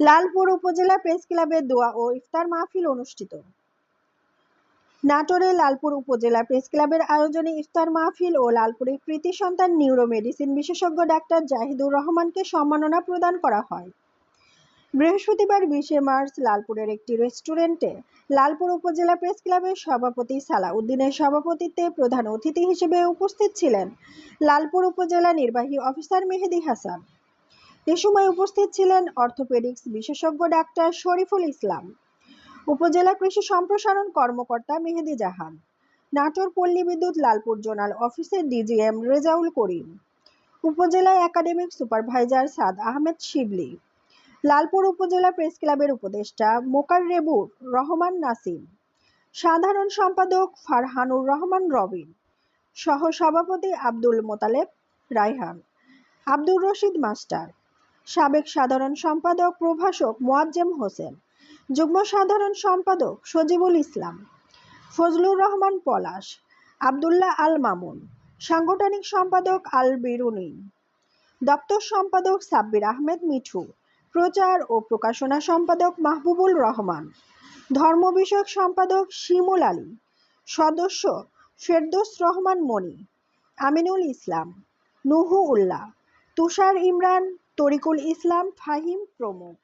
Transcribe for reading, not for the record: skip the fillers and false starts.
লালপুর উপজেলা প্রেস ক্লাবে দোয়া ও ইফতার মাহফিল অনুষ্ঠিত। নাটোরে লালপুর উপজেলা প্রেস ক্লাবের আয়োজনে ইফতার মাহফিল ও লালপুরের কৃতি সন্তান নিউরো মেডিসিন বিশেষজ্ঞ ডাক্তার জাহিদুর রহমানকে সম্মাননা প্রদান করা হয়। বৃহস্পতিবার 20 মার্চ লালপুরের একটি রেস্টুরেন্টে লালপুর উপজেলা প্রেস ক্লাবের সভাপতি সালাউদ্দিনের সভাপতিত্বে প্রধান অতিথি হিসেবে উপস্থিত ছিলেন লালপুর উপজেলা নির্বাহী অফিসার মেহেদী হাসান। এ সময় উপস্থিত ছিলেন অর্থোপেডিক্স বিশেষজ্ঞ ডাক্তার শরীফুল ইসলাম, উপজেলা কৃষি সম্প্রসারণ কর্মকর্তা মেহেদী জাহান, নাটোর পল্লী বিদ্যুৎ লালপুর জোনাল অফিসের ডিজিএম রেজাউল করিম, উপজেলা একাডেমিক সুপারভাইজার সাদ আহমেদ শিবলি, লালপুর উপজেলা প্রেস ক্লাবের উপদেষ্টা মোকাররেবুর রহমান নাসিম, সাধারণ সম্পাদক ফারহানুর রহমান রবিন, সহ সভাপতি আব্দুল মোতালেব রায়হান, আব্দুর রশিদ মাস্টার, সাবেক সাধারণ সম্পাদক প্রভাষক মোয়াজ্জেম হোসেন, যুগ্ম সাধারণ সম্পাদক সজিবুল ইসলাম, ফজলুর রহমান পলাশ, আব্দুল্লাহ আল মামুন, সাংগঠনিক সম্পাদক আল বিরুনি, দপ্তর সম্পাদক সাব্বির আহমেদ মিঠু, প্রচার ও প্রকাশনা সম্পাদক মাহবুবুল রহমান, ধর্ম বিষয়ক সম্পাদক শিমুল আলী, সদস্য ফেরদৌস রহমান মনি, আমিনুল ইসলাম, নুহু উল্লাহ, তুষার ইমরান, তরিকুল ইসলাম ফাহিম প্রমুখ।